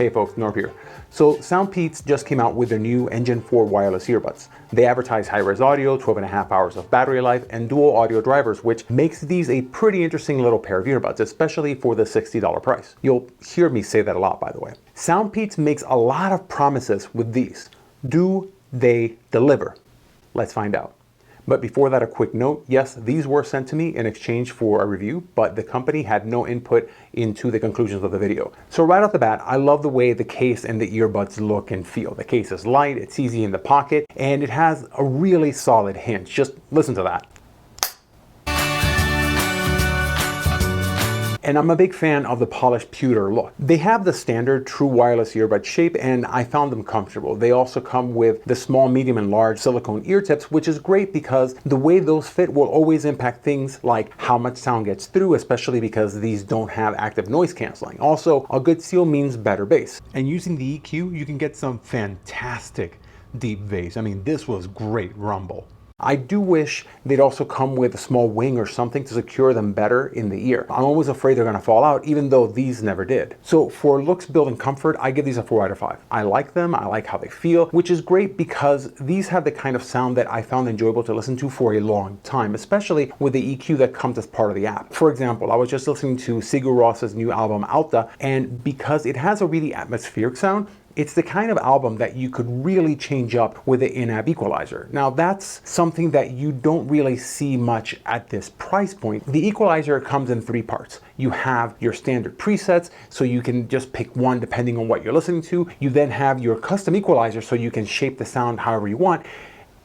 Hey folks, Norb here. So SoundPEATS just came out with their new Engine 4 wireless earbuds. They advertise high-res audio, 12.5 hours of battery life, and dual audio drivers, which makes these a pretty interesting little pair of earbuds, especially for the $60 price. You'll hear me say that a lot, by the way. SoundPEATS makes a lot of promises with these. Do they deliver? Let's find out. But before that, a quick note. Yes, these were sent to me in exchange for a review, but the company had no input into the conclusions of the video. So right off the bat, I love the way the case and the earbuds look and feel. The case is light, it's easy in the pocket, and it has a really solid hinge. Just listen to that. And I'm a big fan of the polished pewter look. They have the standard true wireless earbud shape, and I found them comfortable. They also come with the small, medium, and large silicone ear tips, which is great because the way those fit will always impact things like how much sound gets through, especially because these don't have active noise canceling. Also, a good seal means better bass. And using the EQ, you can get some fantastic deep bass. I mean, this was great rumble. I do wish they'd also come with a small wing or something to secure them better in the ear. I'm always afraid they're gonna fall out, even though these never did. So for looks, build, and comfort, I give these a 4 out of 5. I like them, I like how they feel, which is great because these have the kind of sound that I found enjoyable to listen to for a long time, especially with the EQ that comes as part of the app. For example, I was just listening to Sigur Ros's new album, Alta, and because it has a really atmospheric sound, it's the kind of album that you could really change up with the in-app equalizer. Now that's something that you don't really see much at this price point. The equalizer comes in 3 parts. You have your standard presets, so you can just pick one depending on what you're listening to. You then have your custom equalizer, so you can shape the sound however you want.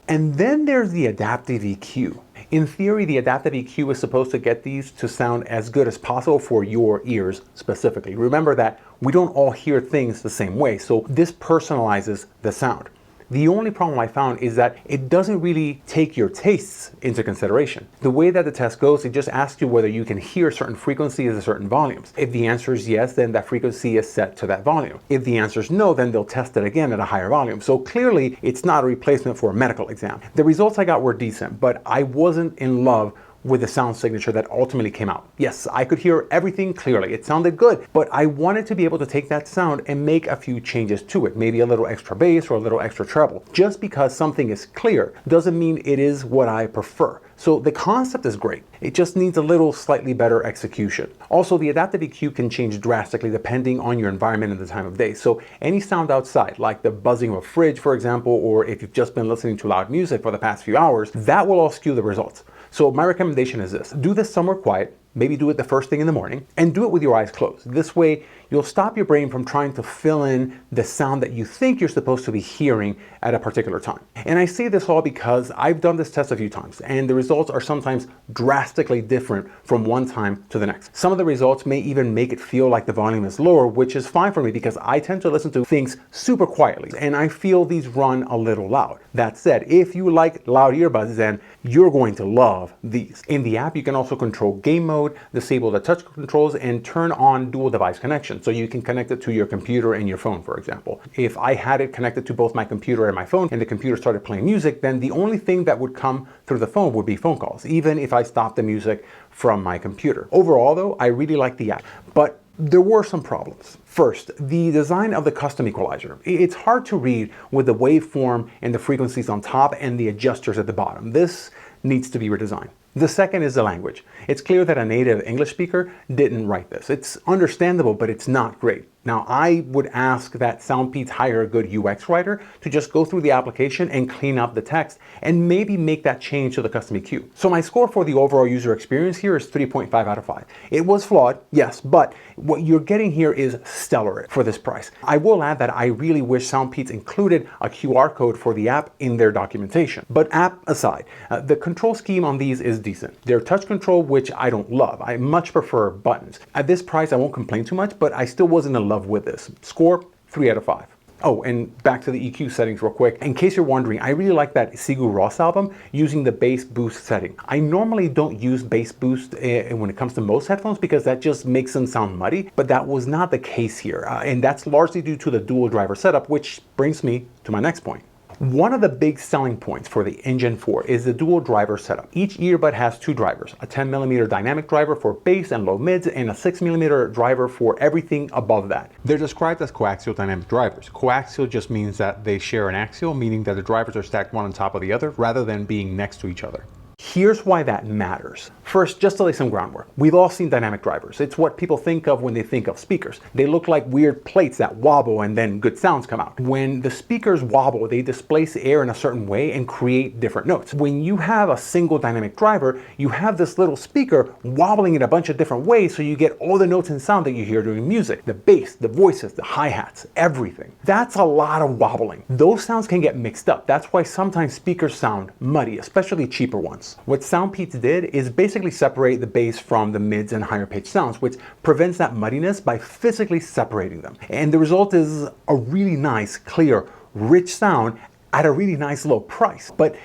And then there's the adaptive EQ. In theory, the adaptive EQ is supposed to get these to sound as good as possible for your ears specifically. Remember that we don't all hear things the same way, so this personalizes the sound. The only problem I found is that it doesn't really take your tastes into consideration. The way that the test goes, it just asks you whether you can hear certain frequencies at certain volumes. If the answer is yes, then that frequency is set to that volume. If the answer is no, then they'll test it again at a higher volume. So clearly, it's not a replacement for a medical exam. The results I got were decent, but I wasn't in love with the sound signature that ultimately came out. Yes, I could hear everything clearly. It sounded good, but I wanted to be able to take that sound and make a few changes to it. Maybe a little extra bass or a little extra treble. Just because something is clear doesn't mean it is what I prefer. So the concept is great. It just needs a little slightly better execution. Also, the adaptive EQ can change drastically depending on your environment and the time of day. So any sound outside, like the buzzing of a fridge, for example, or if you've just been listening to loud music for the past few hours, that will all skew the results. So my recommendation is this: do this somewhere quiet, maybe do it the first thing in the morning, and do it with your eyes closed. This way, you'll stop your brain from trying to fill in the sound that you think you're supposed to be hearing at a particular time. And I say this all because I've done this test a few times, and the results are sometimes drastically different from one time to the next. Some of the results may even make it feel like the volume is lower, which is fine for me because I tend to listen to things super quietly, and I feel these run a little loud. That said, if you like loud earbuds, then you're going to love these. In the app, you can also control game mode, disable the touch controls, and turn on dual device connection. So you can connect it to your computer and your phone, for example. If I had it connected to both my computer and my phone, and the computer started playing music, then the only thing that would come through the phone would be phone calls, even if I stopped the music from my computer. Overall, though, I really like the app, but there were some problems. First, the design of the custom equalizer. It's hard to read with the waveform and the frequencies on top and the adjusters at the bottom. This needs to be redesigned. The second is the language. It's clear that a native English speaker didn't write this. It's understandable, but it's not great. Now, I would ask that SoundPEATS hire a good UX writer to just go through the application and clean up the text and maybe make that change to the custom EQ. So my score for the overall user experience here is 3.5 out of 5. It was flawed, yes, but what you're getting here is stellar for this price. I will add that I really wish SoundPEATS included a QR code for the app in their documentation. But app aside, the control scheme on these is decent. Their touch control, which I don't love. I much prefer buttons. At this price, I won't complain too much, but I still wasn't in love with this. Score, 3 out of 5. Oh, and back to the EQ settings real quick. In case you're wondering, I really like that Sigur Rós album using the bass boost setting. I normally don't use bass boost when it comes to most headphones because that just makes them sound muddy, but that was not the case here. And that's largely due to the dual driver setup, which brings me to my next point. One of the big selling points for the Engine 4 is the dual driver setup. Each earbud has two drivers, a 10mm dynamic driver for bass and low mids, and a 6mm driver for everything above that. They're described as coaxial dynamic drivers. Coaxial just means that they share an axial, meaning that the drivers are stacked one on top of the other rather than being next to each other. Here's why that matters. First, just to lay some groundwork, we've all seen dynamic drivers. It's what people think of when they think of speakers. They look like weird plates that wobble and then good sounds come out. When the speakers wobble, they displace air in a certain way and create different notes. When you have a single dynamic driver, you have this little speaker wobbling in a bunch of different ways so you get all the notes and sound that you hear during music. The bass, the voices, the hi-hats, everything. That's a lot of wobbling. Those sounds can get mixed up. That's why sometimes speakers sound muddy, especially cheaper ones. What SoundPEATS did is basically separate the bass from the mids and higher pitched sounds, which prevents that muddiness by physically separating them. And the result is a really nice, clear, rich sound at a really nice low price. But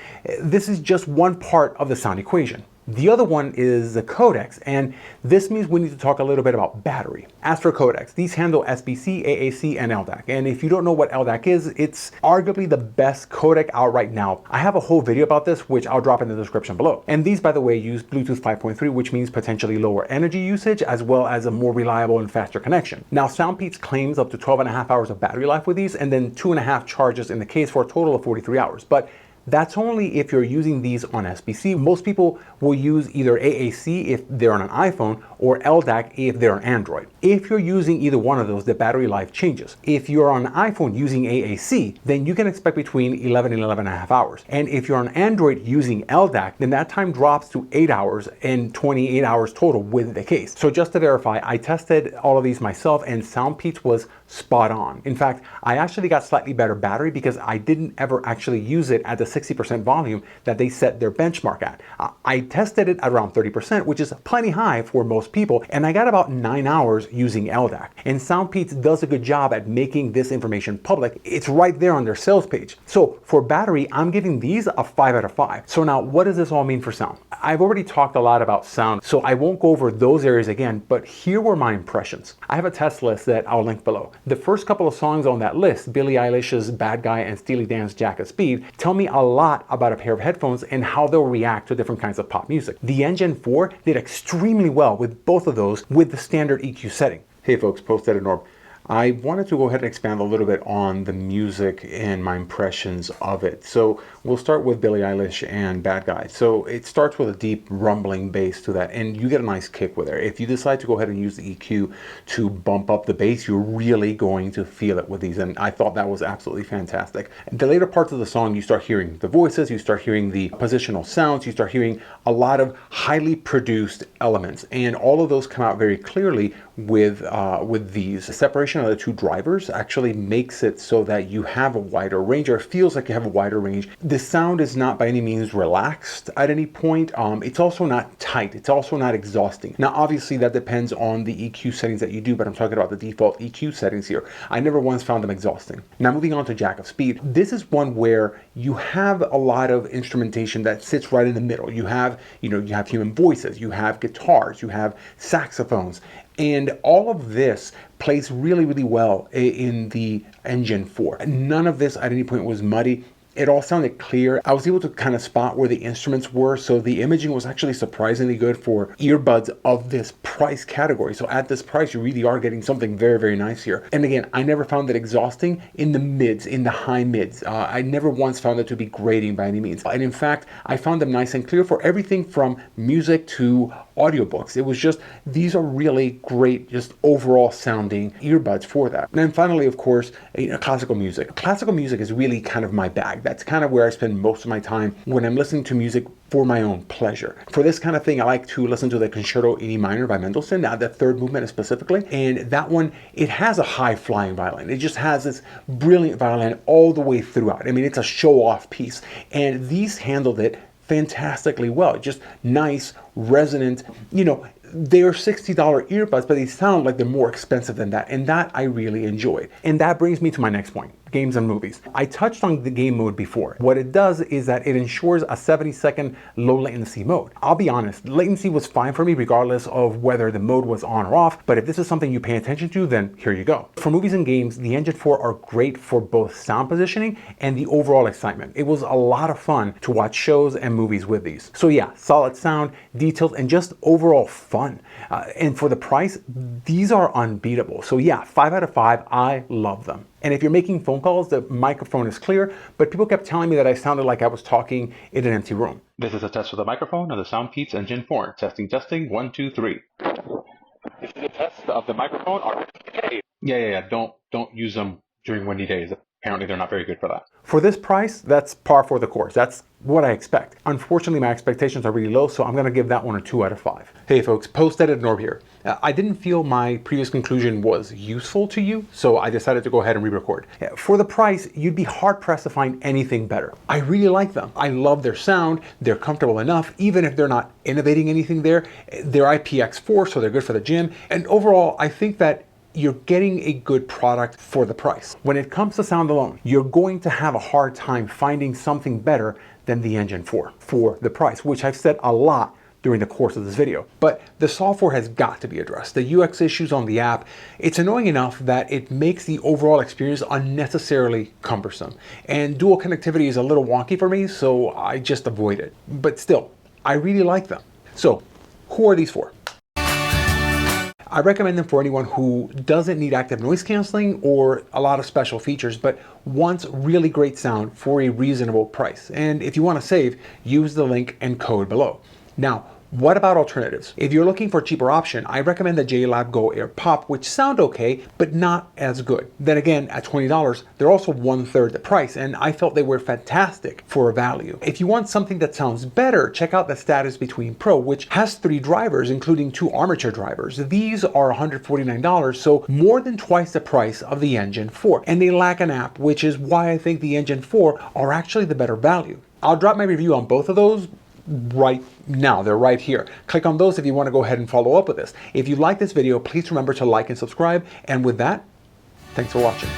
this is just one part of the sound equation. The other one is the codecs, and this means we need to talk a little bit about battery. As for codecs, these handle SBC, AAC, and LDAC. And if you don't know what LDAC is, it's arguably the best codec out right now. I have a whole video about this, which I'll drop in the description below. And these, by the way, use Bluetooth 5.3, which means potentially lower energy usage, as well as a more reliable and faster connection. Now, SoundPEATS claims up to 12.5 hours of battery life with these, and then 2.5 charges in the case for a total of 43 hours. But that's only if you're using these on SBC. Most people will use either AAC if they're on an iPhone or LDAC if they're on Android. If you're using either one of those, the battery life changes. If you're on an iPhone using AAC, then you can expect between 11 and 11.5 hours. And if you're on Android using LDAC, then that time drops to 8 hours and 28 hours total with the case. So just to verify, I tested all of these myself and SoundPEATS was spot on. In fact, I actually got slightly better battery because I didn't ever actually use it at the 60% volume that they set their benchmark at. I tested it at around 30%, which is plenty high for most people, and I got about 9 hours using LDAC. And SoundPEATS does a good job at making this information public. It's right there on their sales page. So for battery, I'm giving these a 5 out of 5. So now what does this all mean for sound? I've already talked a lot about sound, so I won't go over those areas again, but here were my impressions. I have a test list that I'll link below. The first couple of songs on that list, Billie Eilish's Bad Guy and Steely Dan's Jack of Speed, tell me a lot about a pair of headphones and how they'll react to different kinds of pop music. The Engine 4 did extremely well with both of those with the standard EQ setting. Hey folks, Post-Edit Norb. I wanted to go ahead and expand a little bit on the music and my impressions of it. So we'll start with Billie Eilish and Bad Guy. So it starts with a deep rumbling bass to that, and you get a nice kick with it. If you decide to go ahead and use the EQ to bump up the bass, you're really going to feel it with these, and I thought that was absolutely fantastic. The later parts of the song, you start hearing the voices, you start hearing the positional sounds, you start hearing a lot of highly produced elements, and all of those come out very clearly with these. The separation of the two drivers actually makes it so that you have a wider range, or it feels like you have a wider range. The sound is not by any means relaxed at any point. It's also not tight. It's also not exhausting. Now, obviously that depends on the EQ settings that you do, but I'm talking about the default EQ settings here. I never once found them exhausting. Now, moving on to Jack of Speed. This is one where you have a lot of instrumentation that sits right in the middle. You have human voices, you have guitars, you have saxophones, and all of this plays really, really well in the Engine 4. None of this at any point was muddy. It all sounded clear. I was able to kind of spot where the instruments were, so the imaging was actually surprisingly good for earbuds of this price category. So at this price, you really are getting something very, very nice here. And again, I never found it exhausting in the mids, in the high mids. I never once found it to be grating by any means. And in fact, I found them nice and clear for everything from music to audiobooks. It was just, these are really great, just overall sounding earbuds for that. And then finally, of course, classical music. Classical music is really kind of my bag. That's kind of where I spend most of my time when I'm listening to music for my own pleasure. For this kind of thing, I like to listen to the Concerto in E minor by Mendelssohn, the third movement specifically. And that one, it has a high flying violin. It just has this brilliant violin all the way throughout. I mean, it's a show off piece. And these handled it fantastically well. Just nice, resonant, they're $60 earbuds, but they sound like they're more expensive than that. And that I really enjoyed. And that brings me to my next point. games and movies. I touched on the game mode before. What it does is that it ensures a 70-second low latency mode. I'll be honest, latency was fine for me regardless of whether the mode was on or off, but if this is something you pay attention to, then here you go. For movies and games, the Engine 4 are great for both sound positioning and the overall excitement. It was a lot of fun to watch shows and movies with these. So yeah, solid sound, details, and just overall fun. And for the price, these are unbeatable. So yeah, 5 out of 5, I love them. And if you're making phone calls, the microphone is clear, but people kept telling me that I sounded like I was talking in an empty room. This is a test of the microphone of the SoundPEATS Engine 4. Testing, 1, 2, 3. This is a test of the microphone. Yeah. Don't use them during windy days. Apparently they're not very good for that. For this price, that's par for the course. That's what I expect. Unfortunately, my expectations are really low, so I'm gonna give that one a 2 out of 5. Hey folks, post-edit Norb here. I didn't feel my previous conclusion was useful to you, so I decided to go ahead and re-record. For the price, you'd be hard-pressed to find anything better. I really like them. I love their sound. They're comfortable enough, even if they're not innovating anything there. They're IPX4, so they're good for the gym. And overall, I think that you're getting a good product for the price. When it comes to sound alone, you're going to have a hard time finding something better than the Engine 4 for the price, which I've said a lot during the course of this video. But the software has got to be addressed. The UX issues on the app, it's annoying enough that it makes the overall experience unnecessarily cumbersome. And dual connectivity is a little wonky for me, so I just avoid it. But still, I really like them. So, who are these for? I recommend them for anyone who doesn't need active noise canceling or a lot of special features, but wants really great sound for a reasonable price. And if you want to save, use the link and code below. Now, what about alternatives? If you're looking for a cheaper option, I recommend the JLab Go Air Pop, which sound okay, but not as good. Then again, at $20, they're also 1/3 the price, and I felt they were fantastic for a value. If you want something that sounds better, check out the Status Between Pro, which has 3 drivers, including 2 armature drivers. These are $149, so more than twice the price of the Engine 4, and they lack an app, which is why I think the Engine 4 are actually the better value. I'll drop my review on both of those right now. They're right here. Click on those if you want to go ahead and follow up with this. If you like this video, please remember to like and subscribe. And with that, thanks for watching.